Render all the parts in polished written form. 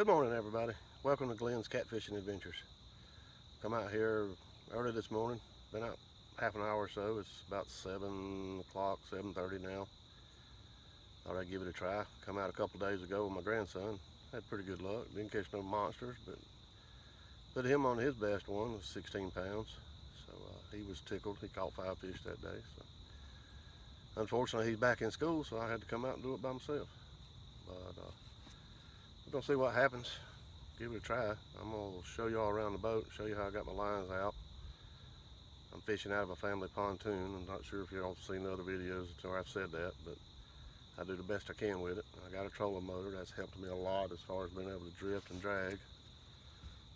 Good morning, everybody. Welcome to Glenn's Catfishing Adventures. Come out here early this morning. Been out half an hour or so. It's about 7 o'clock, 7:30 now. Thought I'd give it a try. Come out a couple days ago with my grandson. Had pretty good luck. Didn't catch no monsters, but put him on his best one. It was 16 pounds. So he was tickled. He caught 5 fish that day. So unfortunately, he's back in school, so I had to come out and do it by myself. But we're gonna see what happens. Give it a try. I'm gonna show you all around the boat, show you how I got my lines out. I'm fishing out of a family pontoon. I'm not sure if you've all seen the other videos where I've said that, but I do the best I can with it. I got a trolling motor. That's helped me a lot as far as being able to drift and drag.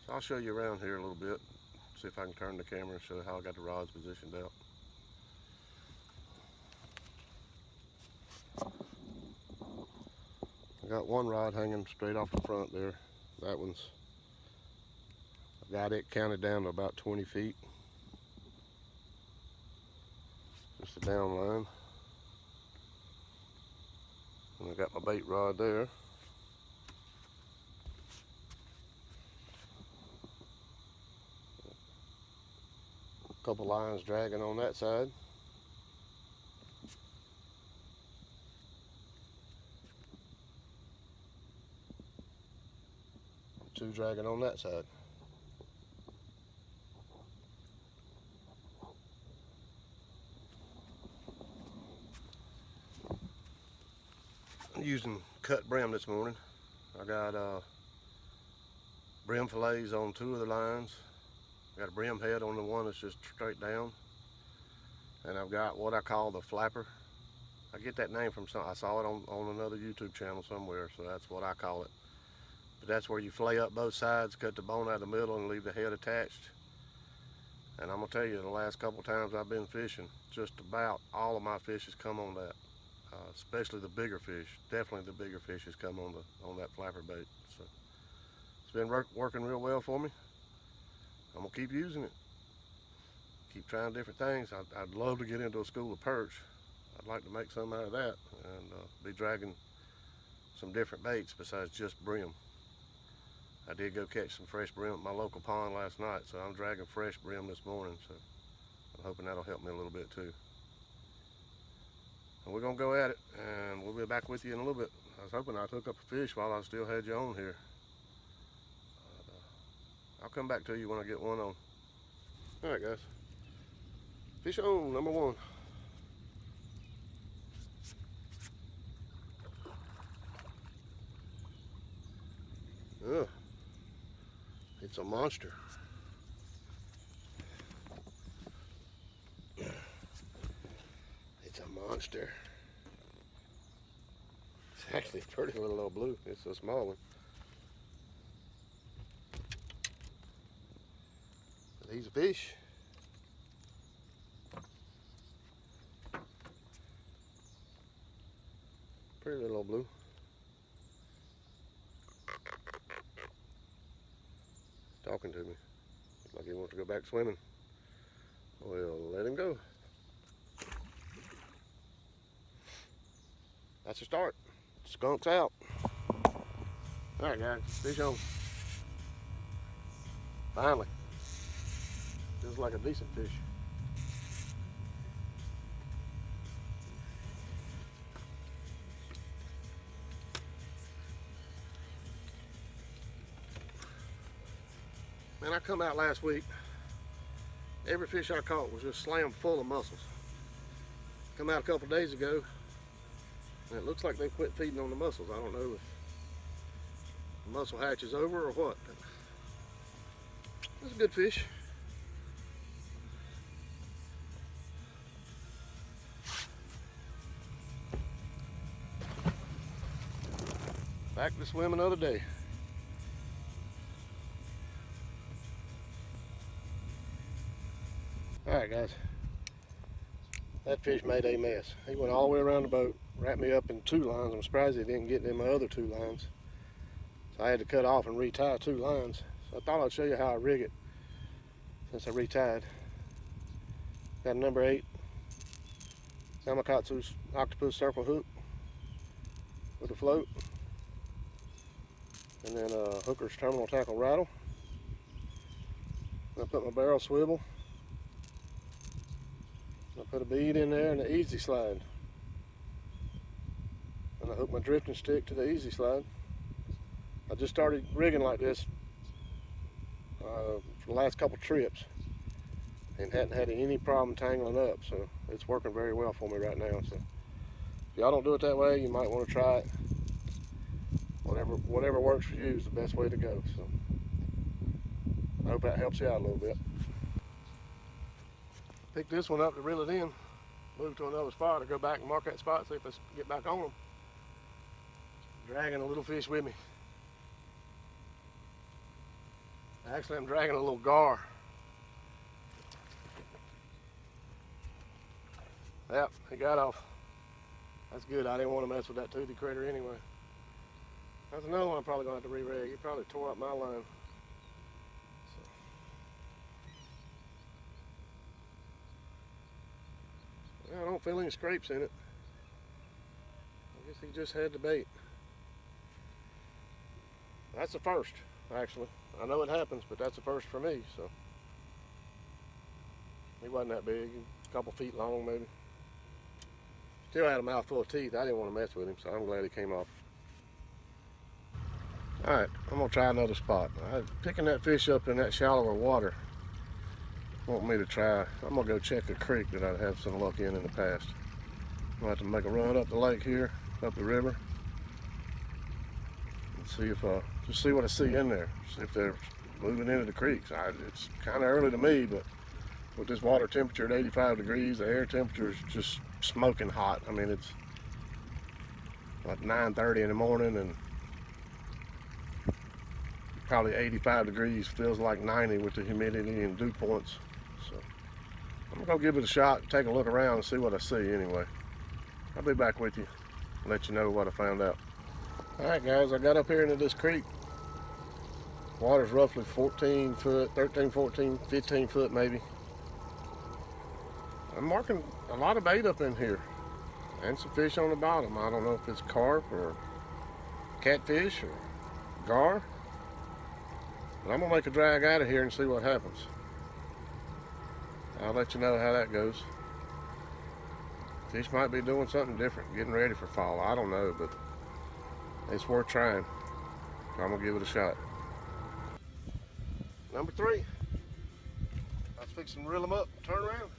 So I'll show you around here a little bit, see if I can turn the camera and show you how I got the rods positioned out. I got one rod hanging straight off the front there. That one's, I've got it counted down to about 20 feet. Just a down line. And I got my bait rod there. A couple lines dragging on that side. Two dragging on that side. I'm using cut brim this morning. I got brim fillets on 2 of the lines. Got a brim head on the one that's just straight down. And I've got what I call the flapper. I get that name from I saw it on another YouTube channel somewhere, so that's what I call it. But that's where you fillet up both sides, cut the bone out of the middle, and leave the head attached. And I'm gonna tell you, the last couple times I've been fishing, just about all of my fish has come on that. Especially the bigger fish. Definitely the bigger fish has come on that flapper bait. So it's been working real well for me. I'm gonna keep using it. Keep trying different things. I'd love to get into a school of perch. I'd like to make some out of that and be dragging some different baits besides just brim. I did go catch some fresh brim at my local pond last night, so I'm dragging fresh brim this morning, so I'm hoping that'll help me a little bit too. And we're gonna go at it, and we'll be back with you in a little bit. I was hoping I took up a fish while I still had you on here. I'll come back to you when I get one on. All right, guys. Fish on, number 1. Ugh. It's a monster. It's a monster. It's actually a pretty little old blue. It's a small one. But he's a fish. Pretty little old blue. Talking to me. Looks like he wants to go back swimming. Well, let him go. That's a start. Skunk's out. Alright guys, fish on. Finally. Feels like a decent fish. Man, I come out last week. Every fish I caught was just slammed full of mussels. Come out a couple days ago, and it looks like they quit feeding on the mussels. I don't know if the mussel hatch is over or what, but it's a good fish. Back to swim another day. Alright guys, that fish made a mess. He went all the way around the boat, wrapped me up in 2 lines. I'm surprised he didn't get in my other 2 lines. So I had to cut off and retie 2 lines. So I thought I'd show you how I rig it since I retied. Got a number 8 Samakatsu octopus circle hook with a float. and then a hooker's terminal tackle rattle. I put my barrel swivel. I put a bead in there and an easy slide. And I hook my drifting stick to the easy slide. I just started rigging like this for the last couple trips and hadn't had any problem tangling up, so it's working very well for me right now. So if y'all don't do it that way, you might want to try it. Whatever works for you is the best way to go. So I hope that helps you out a little bit. Pick this one up to reel it in, move to another spot, or go back and mark that spot, see if I get back on them. Dragging a little fish with me. Actually, I'm dragging a little gar. Yep, he got off. That's good. I didn't want to mess with that toothy critter anyway. That's another one I'm probably going to have to re-rig. He probably tore up my line. I don't feel any scrapes in it. I guess he just had the bait. That's the first, actually. I know it happens, but that's the first for me, so. He wasn't that big, a couple feet long maybe. Still had a mouthful of teeth. I didn't want to mess with him, so I'm glad he came off. Alright, I'm gonna try another spot. Picking that fish up in that shallower water want me to try. I'm gonna go check a creek that I've had some luck in the past. I'm gonna have to make a run up the lake here, up the river, and see if just see what I see in there. See if they're moving into the creeks. It's kind of early to me, but with this water temperature at 85 degrees, the air temperature is just smoking hot. I mean, it's like 9:30 in the morning and probably 85 degrees, feels like 90 with the humidity and dew points. So I'm gonna go give it a shot, take a look around and see what I see anyway. I'll be back with you and let you know what I found out. All right guys, I got up here into this creek. Water's roughly 14 foot, 13, 14, 15 foot maybe. I'm marking a lot of bait up in here and some fish on the bottom. I don't know if it's carp or catfish or gar. But I'm gonna make a drag out of here and see what happens. I'll let you know how that goes. Fish might be doing something different, getting ready for fall. I don't know, but it's worth trying. I'm gonna give it a shot. Number 3. I was fixing to reel them up, turn around,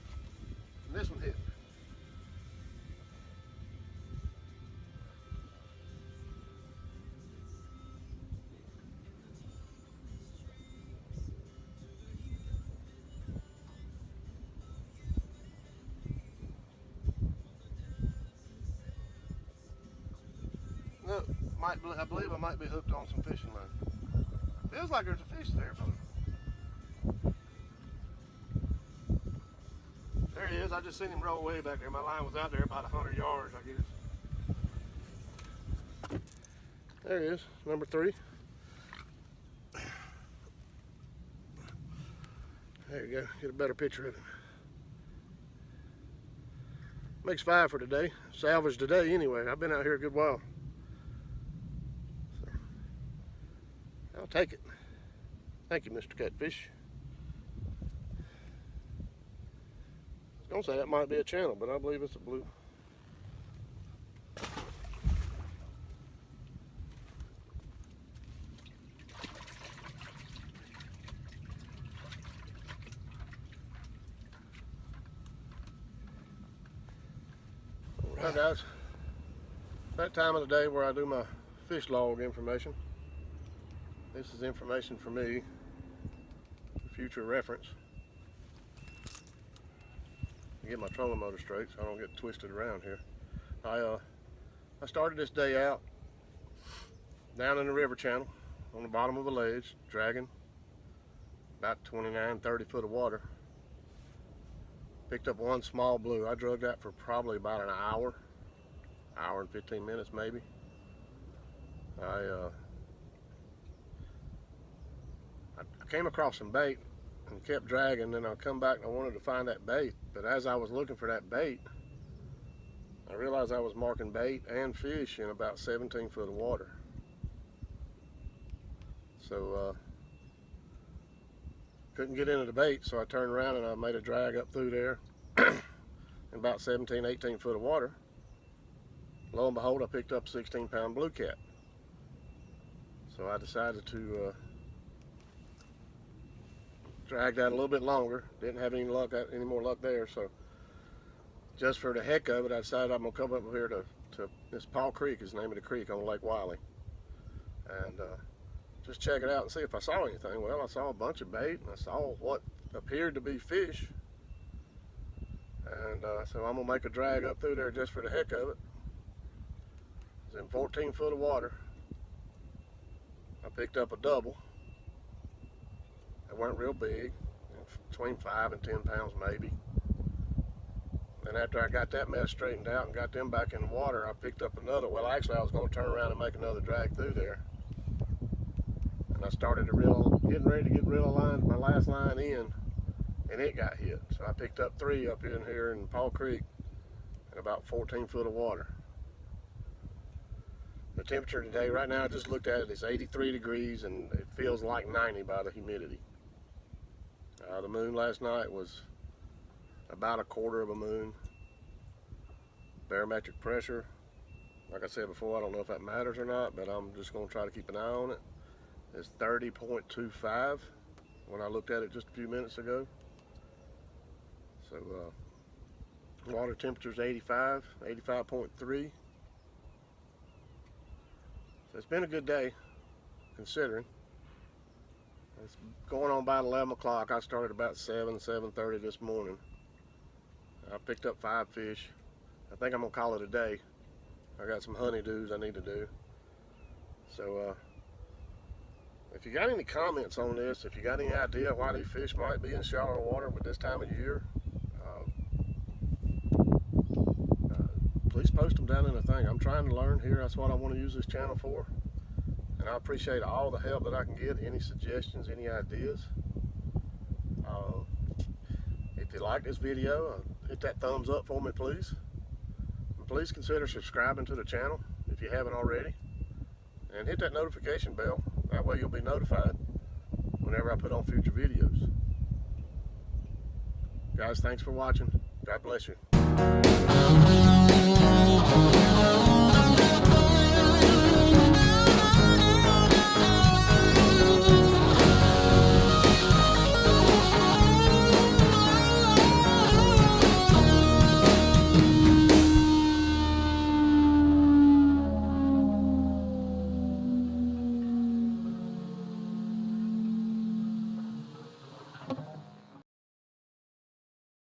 and this one hit. No, I believe I might be hooked on some fishing line. Feels like there's a fish there, but there he is. I just seen him roll way back there. My line was out there about 100 yards, I guess. There he is, number 3. There you go, get a better picture of him. Makes 5 for today. Salvage today anyway. I've been out here a good while. So, I'll take it. Thank you, Mr. Catfish. I was gonna say that might be a channel, but I believe it's a blue. Alright guys, that time of the day where I do my fish log information. This is information for me, for future reference. Get my trolling motor straight so I don't get twisted around here. I started this day out down in the river channel on the bottom of a ledge, dragging about 29, 30 foot of water. Picked up one small blue. I drug that for probably about an hour and 15 minutes maybe. I came across some bait and kept dragging, then I'll come back and I wanted to find that bait, but as I was looking for that bait, I realized I was marking bait and fish in about 17 foot of water. So couldn't get into the bait, so I turned around and I made a drag up through there in about 17, 18 foot of water. Lo and behold, I picked up a 16-pound blue cat. So I decided to drag that a little bit longer. Didn't have any more luck there, so just for the heck of it, I decided I'm gonna come up here to this Paul Creek is the name of the creek on Lake Wiley, and just check it out and see if I saw anything. Well, I saw a bunch of bait, and I saw what appeared to be fish, and so I'm gonna make a drag up through there just for the heck of it. It's in 14 foot of water. I picked up a double. They weren't real big, between 5 and 10 pounds maybe. And after I got that mess straightened out and got them back in the water, I picked up another. Well, actually, I was going to turn around and make another drag through there. And I started to getting ready to get my last line in, and it got hit. So I picked up 3 up in here in Paul Creek in about 14 foot of water. The temperature today, right now, I just looked at it, it's 83 degrees, and it feels like 90 by the humidity. The moon last night was about a quarter of a moon. Barometric pressure, like I said before, I don't know if that matters or not, but I'm just going to try to keep an eye on it. It's 30.25 when I looked at it just a few minutes ago. So water temperature is 85.3. So it's been a good day, considering. It's going on about 11 o'clock. I started about 7:30 this morning. I picked up 5 fish. I think I'm gonna call it a day. I got some honeydews I need to do. So if you got any comments on this, if you got any idea why these fish might be in shallow water with this time of year, please post them down in the thing. I'm trying to learn here. That's what I want to use this channel for. And I appreciate all the help that I can get, any suggestions, any ideas. If you like this video, hit that thumbs up for me, please. And please consider subscribing to the channel if you haven't already. And hit that notification bell. That way you'll be notified whenever I put on future videos. Guys, thanks for watching. God bless you.